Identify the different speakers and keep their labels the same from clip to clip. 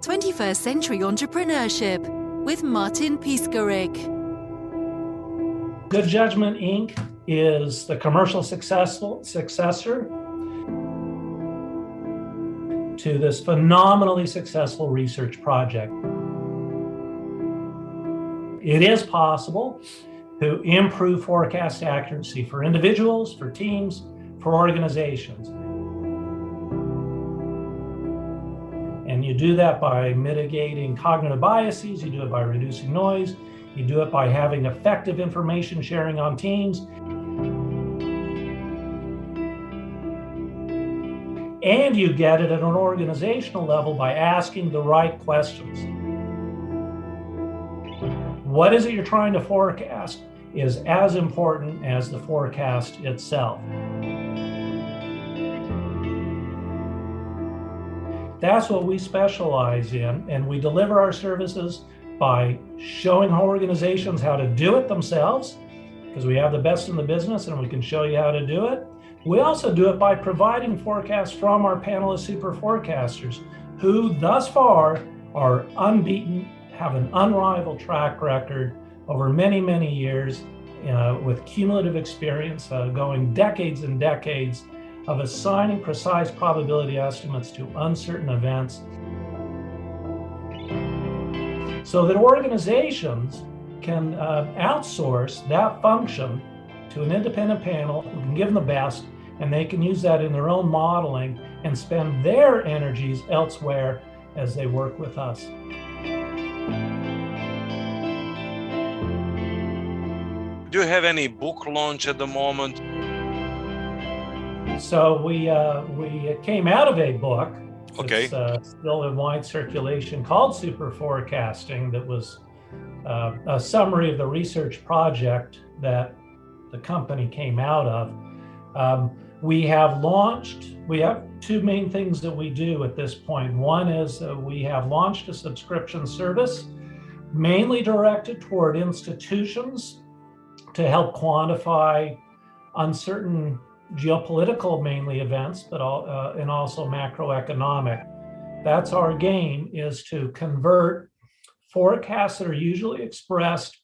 Speaker 1: 21st Century Entrepreneurship with Martin Piskarik.
Speaker 2: Good Judgment, Inc. is the commercial successor to this phenomenally successful research project. It is possible to improve forecast accuracy for individuals, for teams, for organizations. And you do that by mitigating cognitive biases, you do it by reducing noise, you do it by having effective information sharing on teams. And you get it at an organizational level by asking the right questions. What is it you're trying to forecast is as important as the forecast itself. That's what we specialize in, and we deliver our services by showing organizations how to do it themselves, because we have the best in the business and we can show you how to do it. We also do it by providing forecasts from our panel of super forecasters, who thus far are unbeaten, have an unrivaled track record over many, many years with cumulative experience going decades and decades of assigning precise probability estimates to uncertain events, so that organizations can outsource that function to an independent panel who can give them the best, and they can use that in their own modeling and spend their energies elsewhere as they work with us.
Speaker 3: Do you have any book launch at the moment?
Speaker 2: So we came out of a book.
Speaker 3: Okay.
Speaker 2: It's still in wide circulation called Superforecasting, that was a summary of the research project that the company came out of. We have two main things that we do at this point. One is we have launched a subscription service mainly directed toward institutions to help quantify uncertain geopolitical mainly events, but and also macroeconomic. That's our game, is to convert forecasts that are usually expressed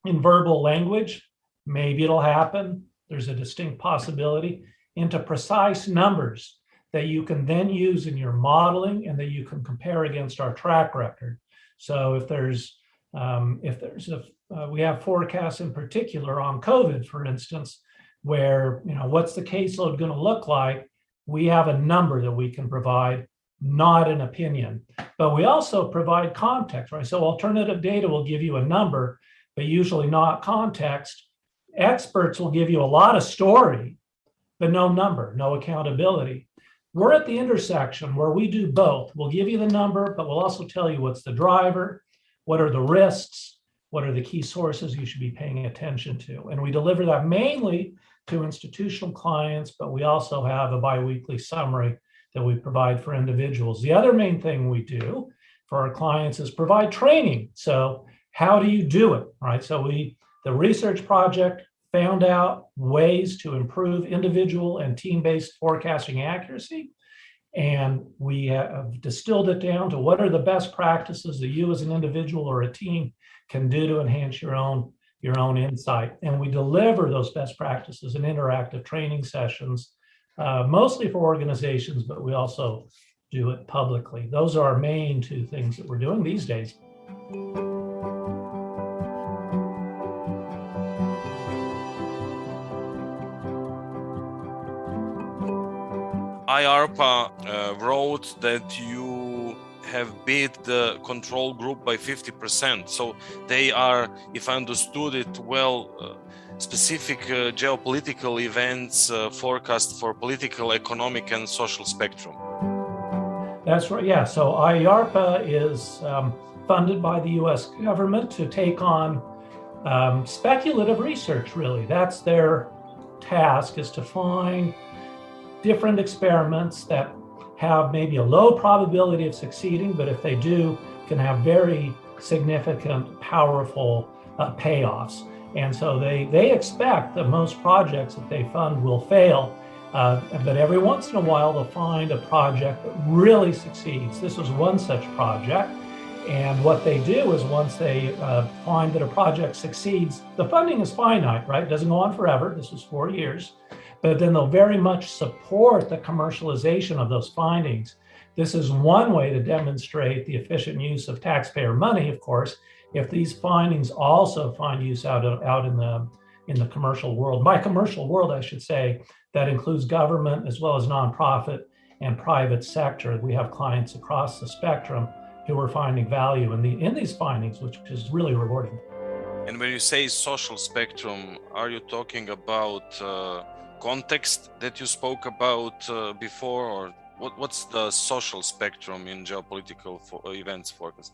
Speaker 2: in verbal language, maybe it'll happen, there's a distinct possibility, into precise numbers that you can then use in your modeling and that you can compare against our track record. So we have forecasts in particular on COVID, for instance, where, what's the caseload going to look like? We have a number that we can provide, not an opinion. But we also provide context, right? So alternative data will give you a number, but usually not context. Experts will give you a lot of story, but no number, no accountability. We're at the intersection where we do both. We'll give you the number, but we'll also tell you what's the driver, what are the risks, what are the key sources you should be paying attention to. And we deliver that mainly to institutional clients, but we also have a biweekly summary that we provide for individuals. The other main thing we do for our clients is provide training. So how do you do it, right? So the research project found out ways to improve individual and team-based forecasting accuracy. And we have distilled it down to what are the best practices that you as an individual or a team can do to enhance your own insight. And we deliver those best practices in interactive training sessions, mostly for organizations, but we also do it publicly. Those are our main two things that we're doing these days.
Speaker 3: IARPA wrote that you have beat the control group by 50%. So they are, if I understood it well, specific geopolitical events forecast for political, economic, and social spectrum.
Speaker 2: That's right. Yeah. So IARPA is funded by the U.S. government to take on speculative research, really. That's their task, is to find different experiments that have maybe a low probability of succeeding, but if they do, can have very significant, powerful payoffs. And so they expect that most projects that they fund will fail, But every once in a while, they'll find a project that really succeeds. This was one such project. And what they do is once they find that a project succeeds, the funding is finite, right? It doesn't go on forever. This was 4 years. But then they'll very much support the commercialization of those findings. This is one way to demonstrate the efficient use of taxpayer money, of course, if these findings also find use out in the commercial world. By commercial world, I should say, that includes government as well as nonprofit and private sector. We have clients across the spectrum who are finding value in these findings, which is really rewarding.
Speaker 3: And when you say social spectrum, are you talking about context that you spoke about before, or what's the social spectrum in geopolitical events forecast?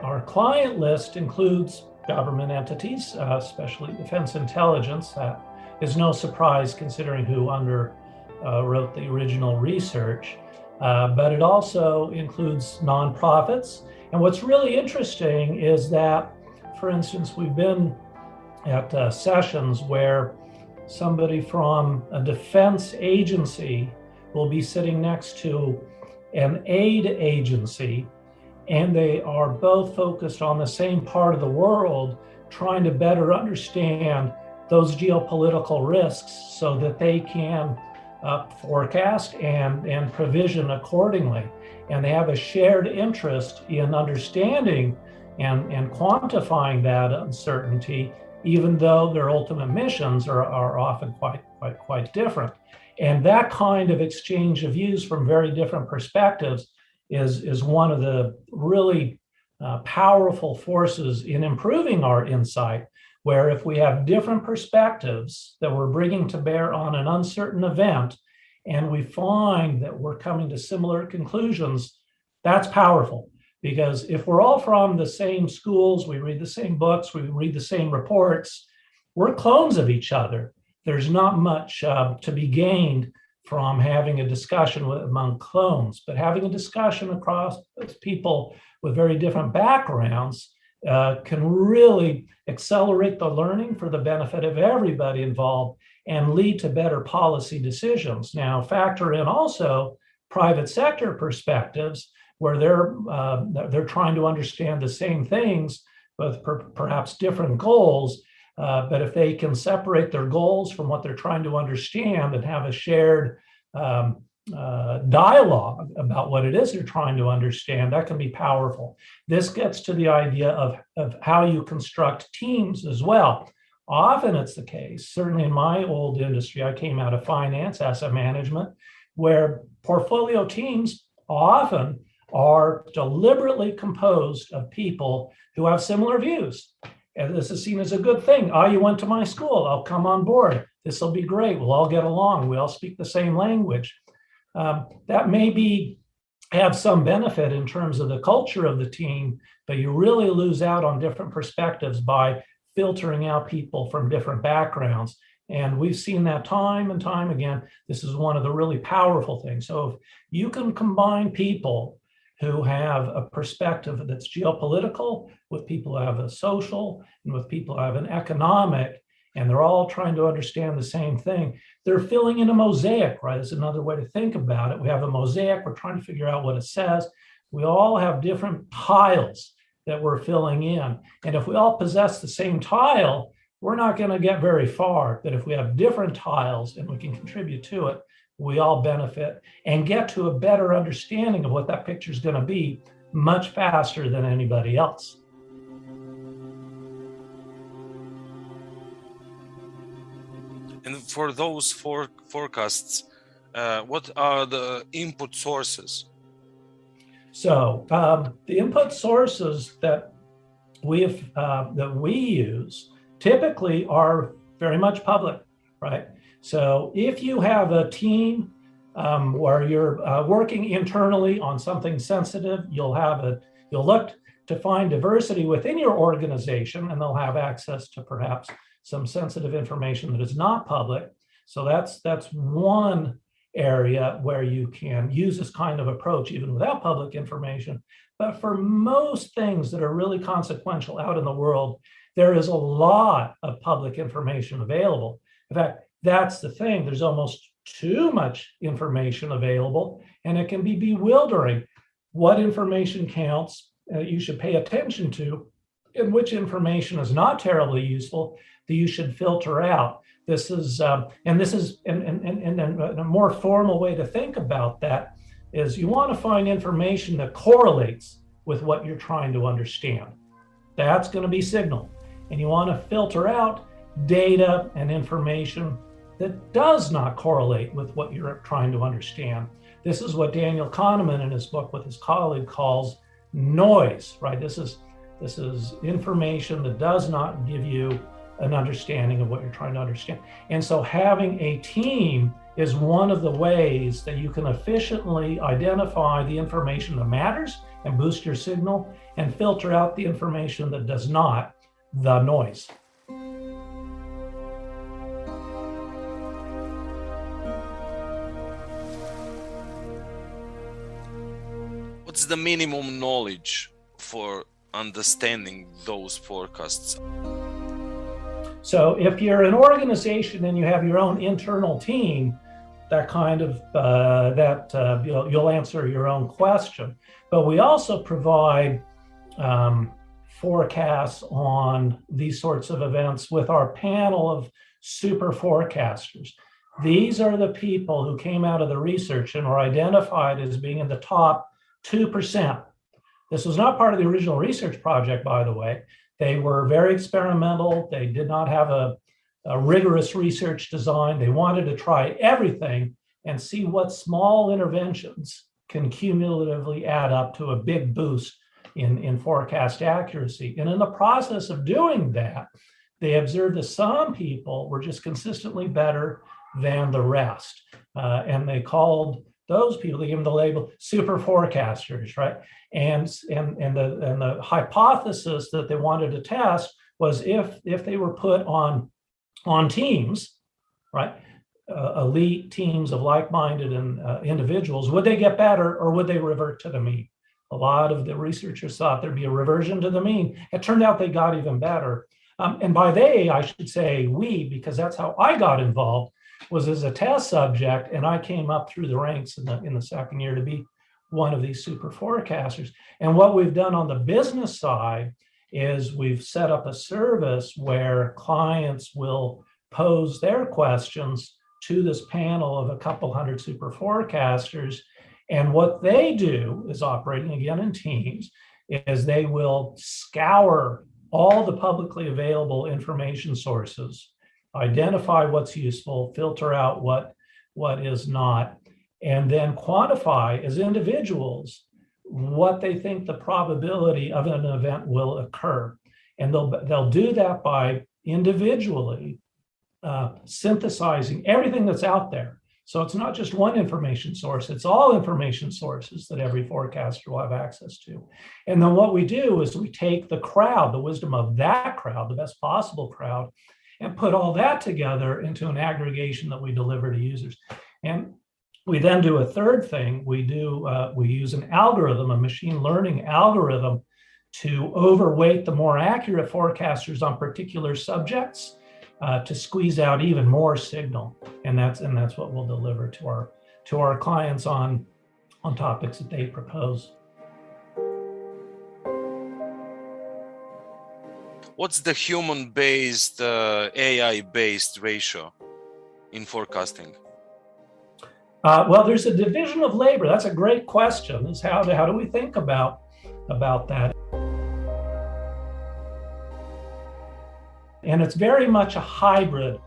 Speaker 2: Our client list includes government entities, especially defense intelligence. That is no surprise considering who wrote the original research, but it also includes nonprofits. And what's really interesting is that, for instance, we've been at sessions where somebody from a defense agency will be sitting next to an aid agency, and they are both focused on the same part of the world, trying to better understand those geopolitical risks so that they can forecast and provision accordingly. And they have a shared interest in understanding and quantifying that uncertainty, even though their ultimate missions are often quite different. And that kind of exchange of views from very different perspectives is one of the really powerful forces in improving our insight, where if we have different perspectives that we're bringing to bear on an uncertain event, and we find that we're coming to similar conclusions, that's powerful. Because if we're all from the same schools, we read the same books, we read the same reports, we're clones of each other. There's not much to be gained from having a discussion among clones, but having a discussion across people with very different backgrounds can really accelerate the learning for the benefit of everybody involved and lead to better policy decisions. Now, factor in also private sector perspectives, where they're trying to understand the same things with perhaps different goals. But if they can separate their goals from what they're trying to understand and have a shared dialogue about what it is they're trying to understand, that can be powerful. This gets to the idea of how you construct teams as well. Often it's the case, certainly in my old industry, I came out of finance, asset management, where portfolio teams often are deliberately composed of people who have similar views. And this is seen as a good thing. Oh, you went to my school, I'll come on board. This will be great. We'll all get along. We all speak the same language. That may have some benefit in terms of the culture of the team, but you really lose out on different perspectives by filtering out people from different backgrounds. And we've seen that time and time again. This is one of the really powerful things. So if you can combine people who have a perspective that's geopolitical with people who have a social and with people who have an economic, and they're all trying to understand the same thing, they're filling in a mosaic, right? That's another way to think about it. We have a mosaic, we're trying to figure out what it says. We all have different tiles that we're filling in. And if we all possess the same tile, we're not going to get very far. But if we have different tiles and we can contribute to it, we all benefit and get to a better understanding of what that picture is going to be much faster than anybody else.
Speaker 3: And for those forecasts, what are the input sources?
Speaker 2: So the input sources that we use typically are very much public, right? So if you have a team where you're working internally on something sensitive, you'll look to find diversity within your organization, and they'll have access to perhaps some sensitive information that is not public. So that's one area where you can use this kind of approach even without public information. But for most things that are really consequential out in the world, there is a lot of public information available. In fact, that's the thing. There's almost too much information available, and it can be bewildering. What information counts you should pay attention to, and which information is not terribly useful that you should filter out. This is a more formal way to think about that is you want to find information that correlates with what you're trying to understand. That's going to be signal. And you want to filter out data and information that does not correlate with what you're trying to understand. This is what Daniel Kahneman in his book with his colleague calls noise, right? This is information that does not give you an understanding of what you're trying to understand. And so having a team is one of the ways that you can efficiently identify the information that matters and boost your signal and filter out the information that does not, the noise.
Speaker 3: What's the minimum knowledge for understanding those forecasts?
Speaker 2: So if you're an organization and you have your own internal team, that kind of you'll answer your own question. But we also provide forecasts on these sorts of events with our panel of super forecasters. These are the people who came out of the research and were identified as being in the top 2%. This was not part of the original research project, by the way. They were very experimental. They did not have a rigorous research design. They wanted to try everything and see what small interventions can cumulatively add up to a big boost in forecast accuracy. And in the process of doing that, they observed that some people were just consistently better than the rest. And they called those people, they gave them the label super forecasters, right? And the hypothesis that they wanted to test was if they were put on teams, right? Elite teams of like-minded individuals, would they get better or would they revert to the mean? A lot of the researchers thought there'd be a reversion to the mean. It turned out they got even better. And by they, I should say we, because that's how I got involved, was as a test subject, and I came up through the ranks in the second year to be one of these super forecasters. And what we've done on the business side is we've set up a service where clients will pose their questions to this panel of a couple hundred super forecasters. And what they do is, operating again in teams, is they will scour all the publicly available information sources, identify what's useful, filter out what is not, and then quantify as individuals what they think the probability of an event will occur. And they'll do that by individually synthesizing everything that's out there. So it's not just one information source, it's all information sources that every forecaster will have access to. And then what we do is we take the crowd, the wisdom of that crowd, the best possible crowd, and put all that together into an aggregation that we deliver to users. And we then do a third thing. We use an algorithm, a machine learning algorithm, to overweight the more accurate forecasters on particular subjects to squeeze out even more signal. And that's what we'll deliver to our clients on topics that they propose.
Speaker 3: What's the human-based, AI-based ratio in forecasting?
Speaker 2: Well, there's a division of labor. That's a great question. Is how do we think about that? And it's very much a hybrid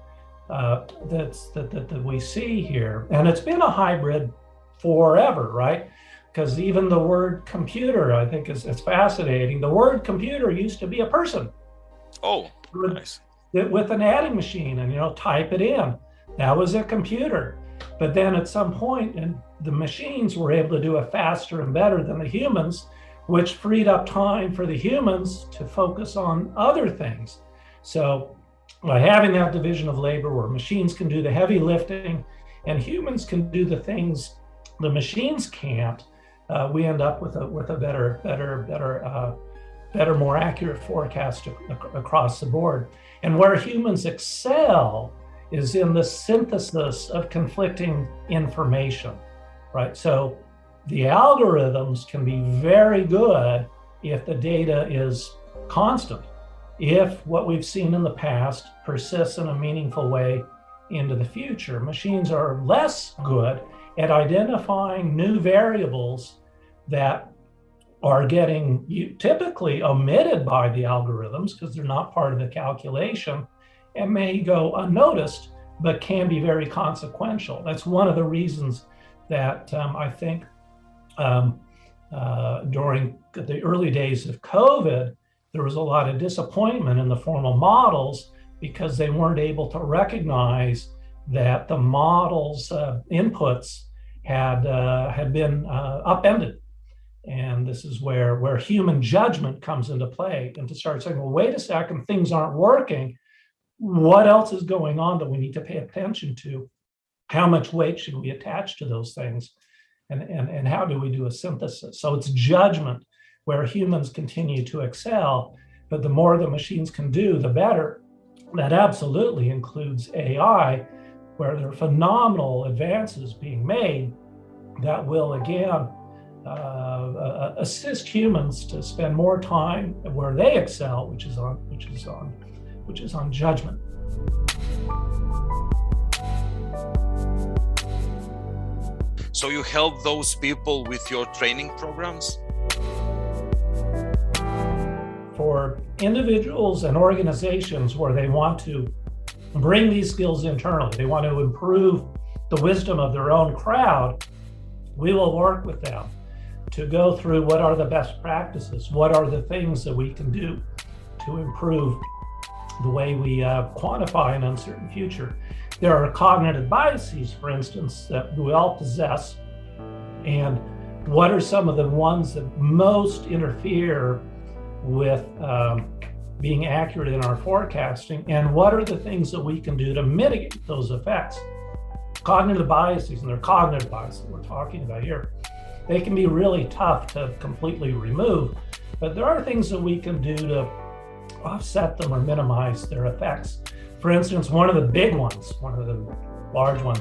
Speaker 2: that we see here. And it's been a hybrid forever, right? Because even the word computer, I think, is fascinating. The word computer used to be a person.
Speaker 3: Oh, nice.
Speaker 2: With an adding machine and, type it in. That was a computer. But then at some point, and the machines were able to do it faster and better than the humans, which freed up time for the humans to focus on other things. So by having that division of labor where machines can do the heavy lifting and humans can do the things the machines can't, we end up with a better better, more accurate forecast across the board. And where humans excel is in the synthesis of conflicting information, right? So the algorithms can be very good if the data is constant, if what we've seen in the past persists in a meaningful way into the future. Machines are less good at identifying new variables that are getting typically omitted by the algorithms because they're not part of the calculation and may go unnoticed, but can be very consequential. That's one of the reasons that I think during the early days of COVID, there was a lot of disappointment in the formal models because they weren't able to recognize that the models' inputs had been upended. And this is where human judgment comes into play, and to start saying, well, wait a second, things aren't working. What else is going on that we need to pay attention to? How much weight should we attach to those things? And how do we do a synthesis? So it's judgment where humans continue to excel, but the more the machines can do, the better. That absolutely includes AI, where there are phenomenal advances being made that will, again, assist humans to spend more time where they excel, which is on judgment.
Speaker 3: So you help those people with your training programs?
Speaker 2: For individuals and organizations where they want to bring these skills internally, they want to improve the wisdom of their own crowd, we will work with them to go through what are the best practices, what are the things that we can do to improve the way we quantify an uncertain future. There are cognitive biases, for instance, that we all possess, and what are some of the ones that most interfere with being accurate in our forecasting, and what are the things that we can do to mitigate those effects? Cognitive biases, and they're cognitive biases we're talking about here, they can be really tough to completely remove, but there are things that we can do to offset them or minimize their effects. For instance, one of the big ones, one of the large ones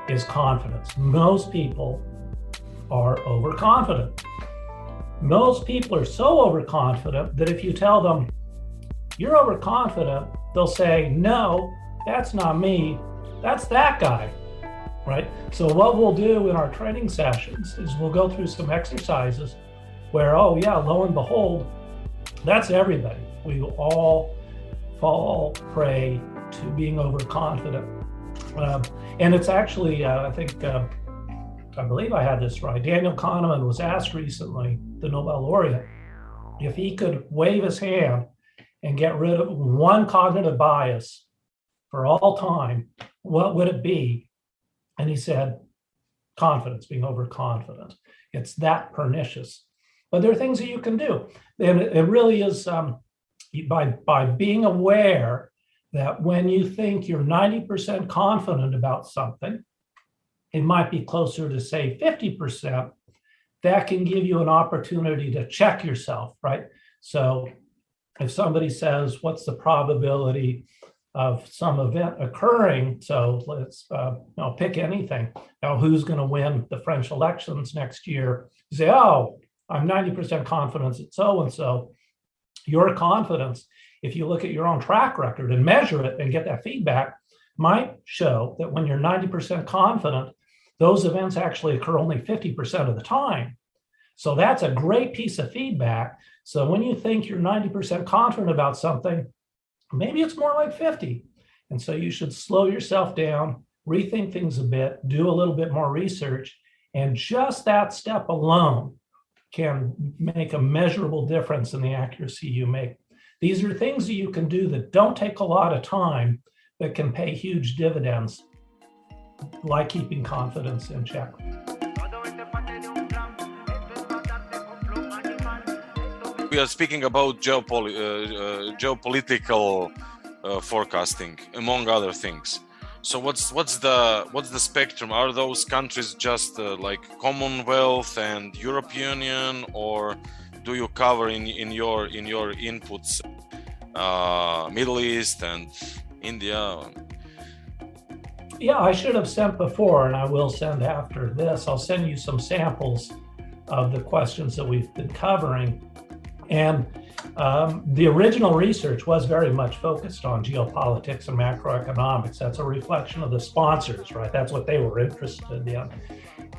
Speaker 2: is confidence. Most people are overconfident. Most people are so overconfident that if you tell them you're overconfident, they'll say, no, that's not me, that's that guy, right? So what we'll do in our training sessions is we'll go through some exercises where, oh yeah, lo and behold, that's everybody. We will all fall prey to being overconfident. And it's actually, I believe I had this right. Daniel Kahneman was asked recently, the Nobel laureate, if he could wave his hand and get rid of one cognitive bias for all time, what would it be? And he said, confidence, being overconfident. It's that pernicious. But there are things that you can do. And it really is by being aware that when you think you're 90% confident about something, it might be closer to, say, 50%, that can give you an opportunity to check yourself, right? So if somebody says, what's the probability of some event occurring? So let's pick anything. Now, who's going to win the French elections next year? You say, oh, I'm 90% confident it's so-and-so. Your confidence, if you look at your own track record and measure it and get that feedback, might show that when you're 90% confident, those events actually occur only 50% of the time. So that's a great piece of feedback. So when you think you're 90% confident about something, maybe it's more like 50. And so you should slow yourself down, rethink things a bit, do a little bit more research, and just that step alone can make a measurable difference in the accuracy you make. These are things that you can do that don't take a lot of time, but can pay huge dividends, like keeping confidence in check.
Speaker 3: We are speaking about geopolitical forecasting, among other things. So what's the spectrum? Are those countries just like Commonwealth and European Union, or do you cover in your inputs? Middle East and India?
Speaker 2: Yeah, I should have sent before, and I will send after this. I'll send you some samples of the questions that we've been covering. And the original research was very much focused on geopolitics and macroeconomics. That's a reflection of the sponsors, right? That's what they were interested in.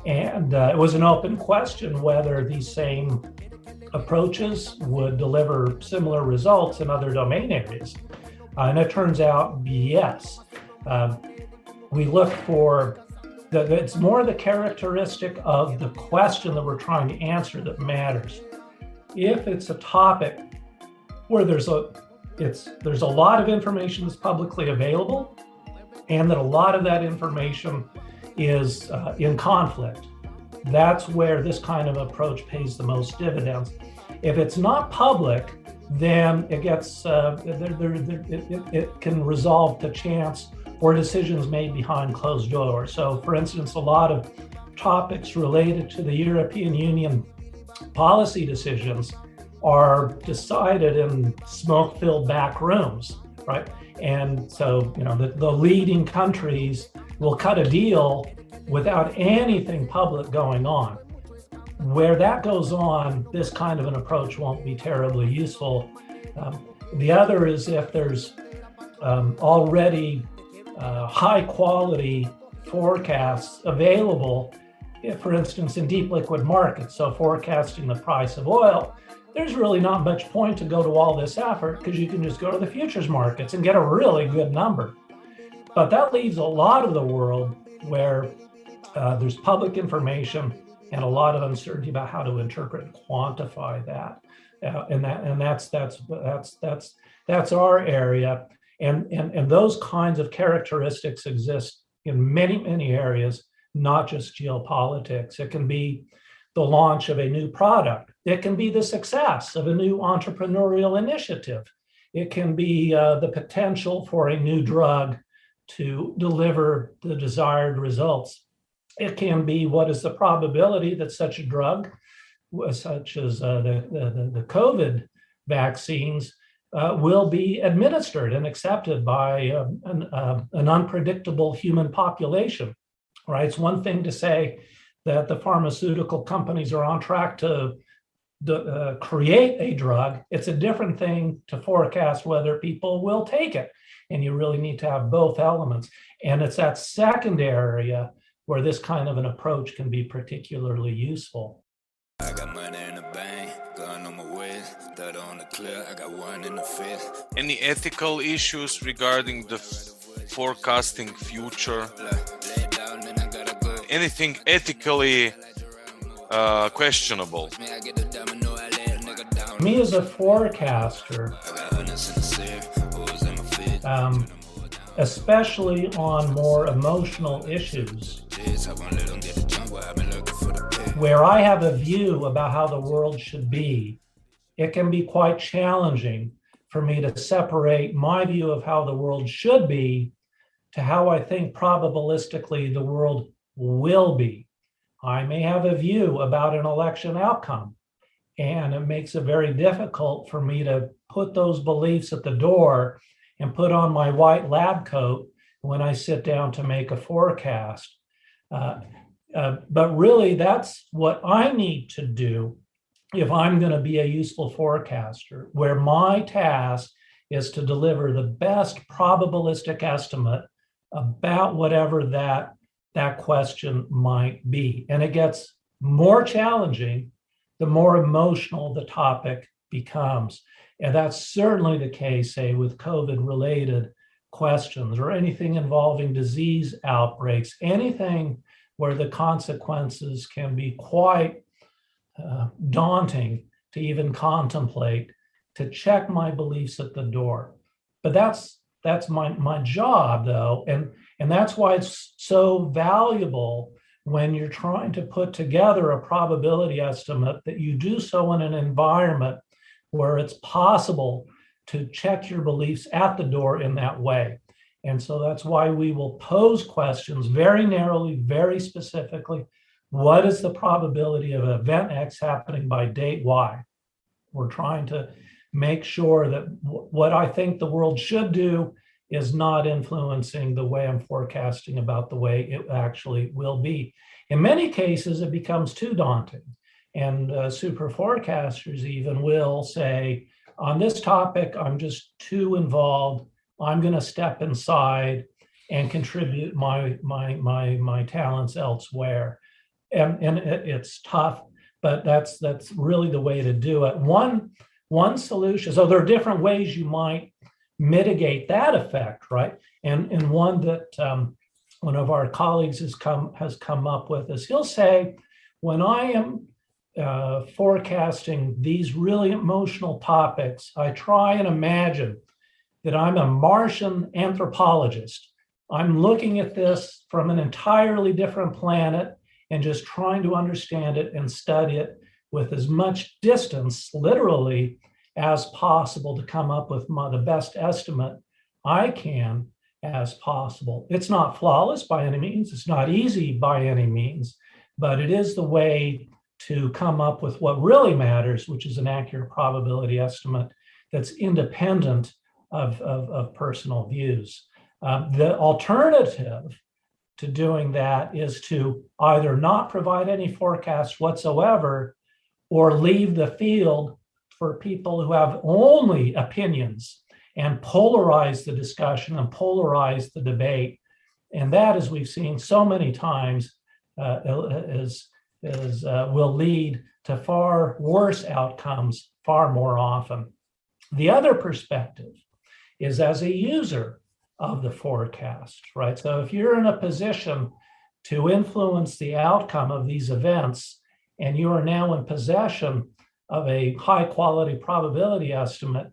Speaker 2: And it was an open question whether these same approaches would deliver similar results in other domain areas. And it turns out, yes. We look for, it's more the characteristic of the question that we're trying to answer that matters. If it's a topic where there's a lot of information that's publicly available, and that a lot of that information is in conflict, that's where this kind of approach pays the most dividends. If it's not public, then it gets it can resolve to chance or decisions made behind closed doors. So, for instance, a lot of topics related to the European Union policy decisions are decided in smoke-filled back rooms, right? And so, the leading countries will cut a deal without anything public going on. Where that goes on, this kind of an approach won't be terribly useful. The other is if there's already high quality forecasts available, for instance, in deep liquid markets, so forecasting the price of oil, there's really not much point to go to all this effort because you can just go to the futures markets and get a really good number. But that leaves a lot of the world where there's public information and a lot of uncertainty about how to interpret and quantify that, and that's our area, and those kinds of characteristics exist in many areas, not just geopolitics. It can be the launch of a new product. It can be the success of a new entrepreneurial initiative. It can be the potential for a new drug to deliver the desired results. It can be what is the probability that such a drug, such as the COVID vaccines, will be administered and accepted by an unpredictable human population, right? It's one thing to say that the pharmaceutical companies are on track to create a drug. It's a different thing to forecast whether people will take it. And you really need to have both elements. And it's that second area where this kind of an approach can be particularly useful.
Speaker 4: I got money in the bank, gun on my waist, third on the clear, I got one in the fifth.
Speaker 3: Any ethical issues regarding the forecasting future? Anything ethically questionable?
Speaker 2: Me as a forecaster, especially on more emotional issues, where I have a view about how the world should be, it can be quite challenging for me to separate my view of how the world should be to how I think probabilistically the world will be. I may have a view about an election outcome, and it makes it very difficult for me to put those beliefs at the door and put on my white lab coat when I sit down to make a forecast. But really, that's what I need to do if I'm going to be a useful forecaster, where my task is to deliver the best probabilistic estimate about whatever that question might be. And it gets more challenging the more emotional the topic becomes. And that's certainly the case, say, with COVID-related questions or anything involving disease outbreaks, anything where the consequences can be quite daunting to even contemplate, to check my beliefs at the door. But that's my job, though, and that's why it's so valuable when you're trying to put together a probability estimate that you do so in an environment where it's possible to check your beliefs at the door in that way. And so that's why we will pose questions very narrowly, very specifically. What is the probability of event X happening by date Y? We're trying to make sure that what I think the world should do is not influencing the way I'm forecasting about the way it actually will be. In many cases, it becomes too daunting. And super forecasters even will say, on this topic, I'm just too involved. I'm going to step inside and contribute my talents elsewhere. And it's tough, but that's really the way to do it. One solution, so there are different ways you might mitigate that effect, right? And one that one of our colleagues has come up with is he'll say, when I am forecasting these really emotional topics, I try and imagine that I'm a Martian anthropologist. I'm looking at this from an entirely different planet and just trying to understand it and study it with as much distance, literally, as possible to come up with the best estimate I can as possible. It's not flawless by any means. It's not easy by any means, but it is the way to come up with what really matters, which is an accurate probability estimate that's independent of personal views. The alternative to doing that is to either not provide any forecasts whatsoever or leave the field for people who have only opinions and polarize the discussion and polarize the debate. And that, as we've seen so many times, will lead to far worse outcomes far more often. The other perspective is as a user of the forecast, right? So if you're in a position to influence the outcome of these events, and you are now in possession of a high quality probability estimate,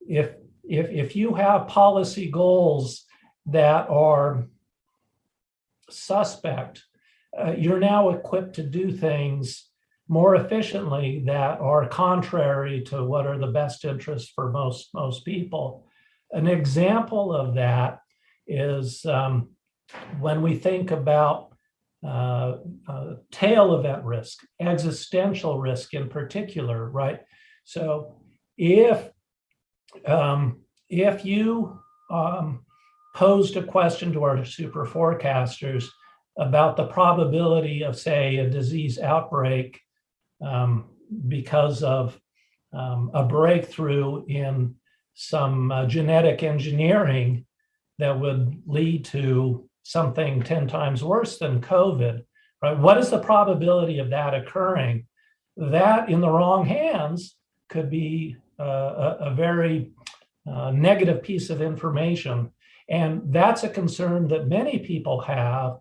Speaker 2: if you have policy goals that are suspect, you're now equipped to do things more efficiently that are contrary to what are the best interests for most people. An example of that is when we think about tail event risk, existential risk in particular, right? So if you posed a question to our super forecasters about the probability of, say, a disease outbreak because of a breakthrough in some genetic engineering that would lead to something 10 times worse than COVID, right? What is the probability of that occurring? That, in the wrong hands, could be a very negative piece of information. And that's a concern that many people have,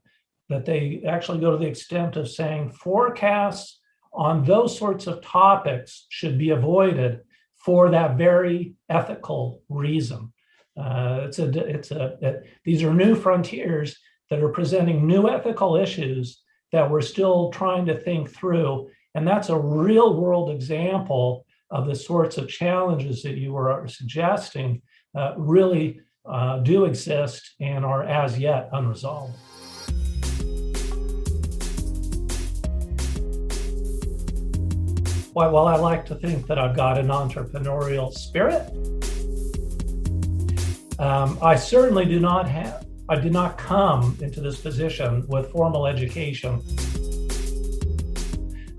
Speaker 2: that they actually go to the extent of saying forecasts on those sorts of topics should be avoided for that very ethical reason. These are new frontiers that are presenting new ethical issues that we're still trying to think through. And that's a real world example of the sorts of challenges that you were suggesting really do exist and are as yet unresolved. While I like to think that I've got an entrepreneurial spirit, I certainly did not come into this position with formal education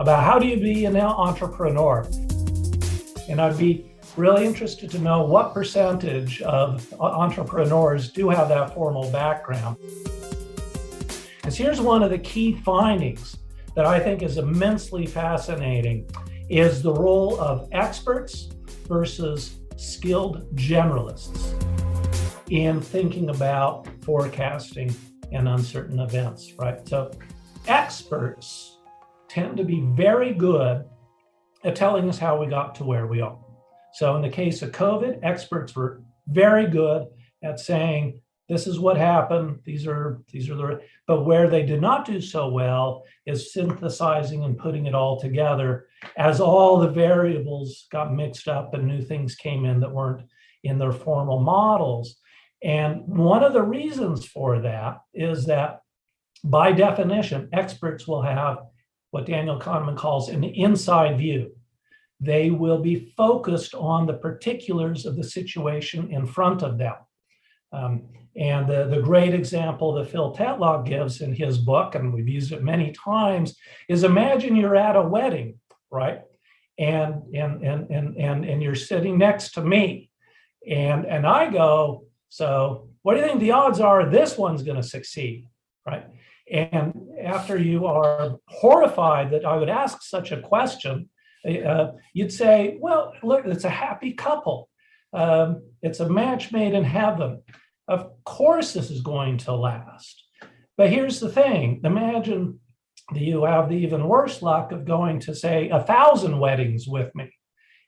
Speaker 2: about how do you be an entrepreneur. And I'd be really interested to know what percentage of entrepreneurs do have that formal background. Because here's one of the key findings that I think is immensely fascinating, is the role of experts versus skilled generalists in thinking about forecasting and uncertain events, right? So experts tend to be very good at telling us how we got to where we are. So in the case of COVID, experts were very good at saying, this is what happened, these are the, but where they did not do so well is synthesizing and putting it all together as all the variables got mixed up and new things came in that weren't in their formal models. And one of the reasons for that is that by definition, experts will have what Daniel Kahneman calls an inside view. they will be focused on the particulars of the situation in front of them. And the great example that Phil Tetlock gives in his book, and we've used it many times, is imagine you're at a wedding, right? And you're sitting next to me. And I go, so what do you think the odds are this one's going to succeed, right? And after you are horrified that I would ask such a question, you'd say, well, look, it's a happy couple. It's a match made in heaven. Of course, this is going to last. But here's the thing. Imagine that you have the even worse luck of going to, say, 1,000 weddings with me.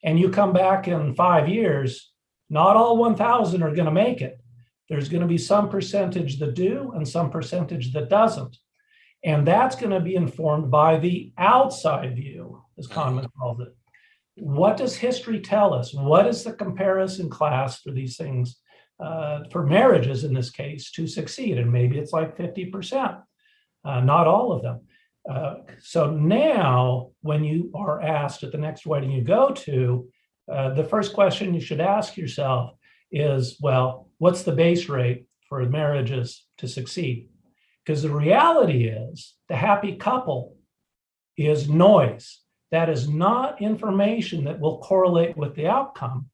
Speaker 2: And you come back in 5 years, not all 1,000 are going to make it. There's going to be some percentage that do and some percentage that doesn't. And that's going to be informed by the outside view, as Kahneman calls it. What does history tell us? What is the comparison class for these things, for marriages in this case, to succeed? And maybe it's like 50%, not all of them. So now when you are asked at the next wedding you go to, the first question you should ask yourself is, well, what's the base rate for marriages to succeed? Because the reality is the happy couple is noise. That is not information that will correlate with the outcome,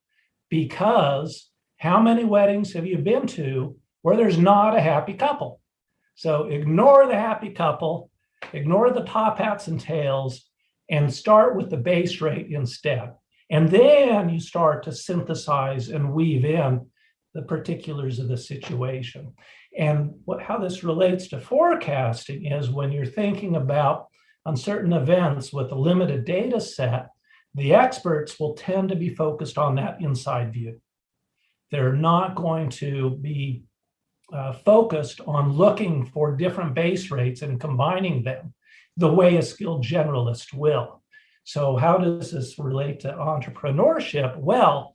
Speaker 2: because how many weddings have you been to where there's not a happy couple? So ignore the happy couple, ignore the top hats and tails, and start with the base rate instead. And then you start to synthesize and weave in the particulars of the situation. And how this relates to forecasting is when you're thinking about uncertain events with a limited data set, the experts will tend to be focused on that inside view. They're not going to be focused on looking for different base rates and combining them the way a skilled generalist will. So how does this relate to entrepreneurship? Well,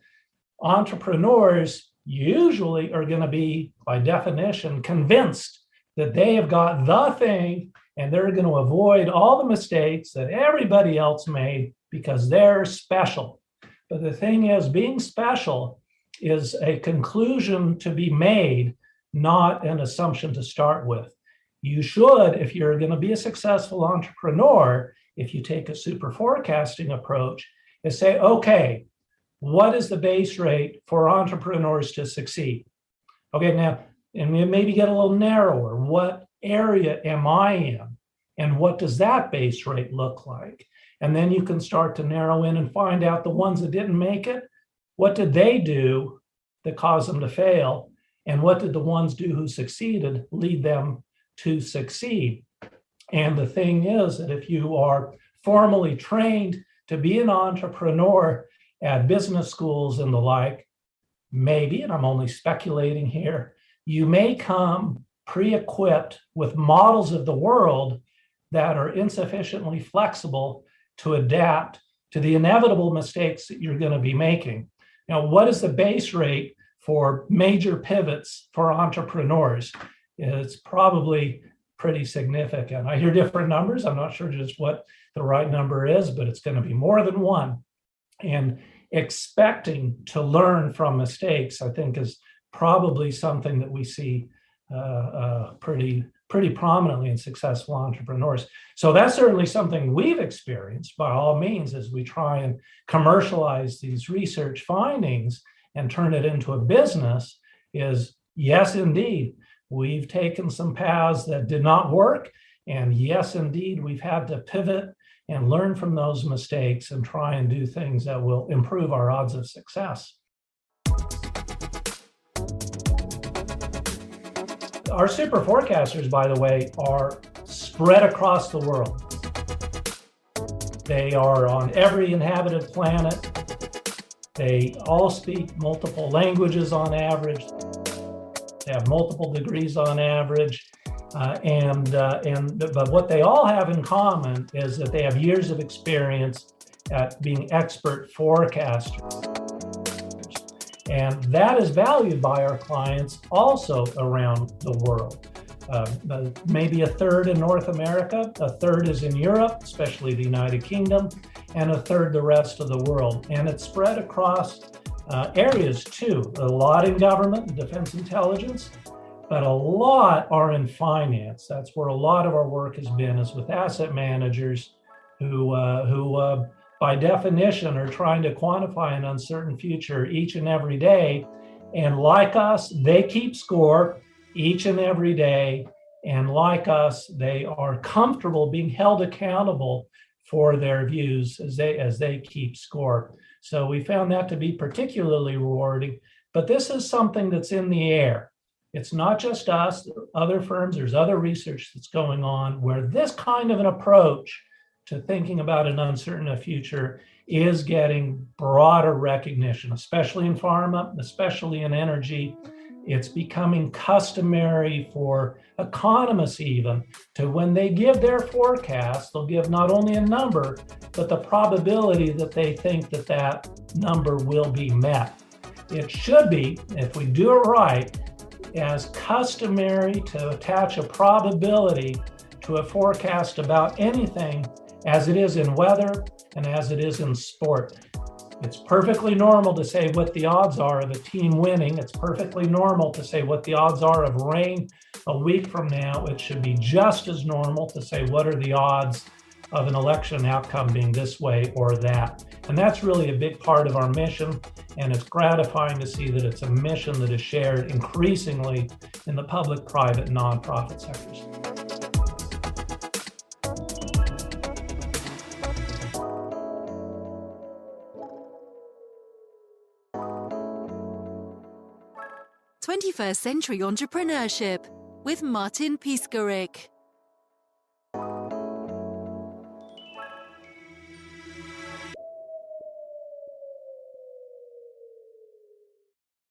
Speaker 2: entrepreneurs usually are going to be, by definition, convinced that they have got the thing and they're going to avoid all the mistakes that everybody else made because they're special. But the thing is, being special is a conclusion to be made, not an assumption to start with. You should, if you're going to be a successful entrepreneur, if you take a super forecasting approach, is say, okay, what is the base rate for entrepreneurs to succeed? Okay, now, and maybe get a little narrower. What area am I in? And what does that base rate look like? And then you can start to narrow in and find out the ones that didn't make it. What did they do that caused them to fail? And what did the ones do who succeeded lead them to succeed? And the thing is that if you are formally trained to be an entrepreneur at business schools and the like, maybe, and I'm only speculating here, you may come pre-equipped with models of the world that are insufficiently flexible to adapt to the inevitable mistakes that you're going to be making. Now, what is the base rate for major pivots for entrepreneurs? It's probably pretty significant. I hear different numbers. I'm not sure just what the right number is, but it's going to be more than one. And expecting to learn from mistakes, I think, is probably something that we see pretty prominently in successful entrepreneurs. So that's certainly something we've experienced by all means as we try and commercialize these research findings and turn it into a business. Is yes, indeed, we've taken some paths that did not work. And yes, indeed, we've had to pivot and learn from those mistakes and try and do things that will improve our odds of success. Our super forecasters, by the way, are spread across the world. They are on every inhabited planet. They all speak multiple languages on average. They have multiple degrees on average. But what they all have in common is that they have years of experience at being expert forecasters. And that is valued by our clients also around the world. Maybe a third in North America, a third is in Europe, especially the United Kingdom, and a third the rest of the world. And it's spread across areas too, a lot in government and defense intelligence, but a lot are in finance. That's where a lot of our work has been, is with asset managers who by definition are trying to quantify an uncertain future each and every day. And like us, they keep score each and every day. And like us, they are comfortable being held accountable for their views as they keep score. So we found that to be particularly rewarding. But this is something that's in the air. It's not just us, other firms, there's other research that's going on where this kind of an approach to thinking about an uncertain future is getting broader recognition, especially in pharma, especially in energy. It's becoming customary for economists even to, when they give their forecast, they'll give not only a number, but the probability that they think that that number will be met. It should be, if we do it right, as customary to attach a probability to a forecast about anything as it is in weather and as it is in sport. It's perfectly normal to say what the odds are of a team winning. It's perfectly normal to say what the odds are of rain a week from now. It should be just as normal to say what are the odds of an election outcome being this way or that. And that's really a big part of our mission. And it's gratifying to see that it's a mission that is shared increasingly in the public, private, nonprofit sectors.
Speaker 1: #21st Century Entrepreneurship with Martin Piskarik.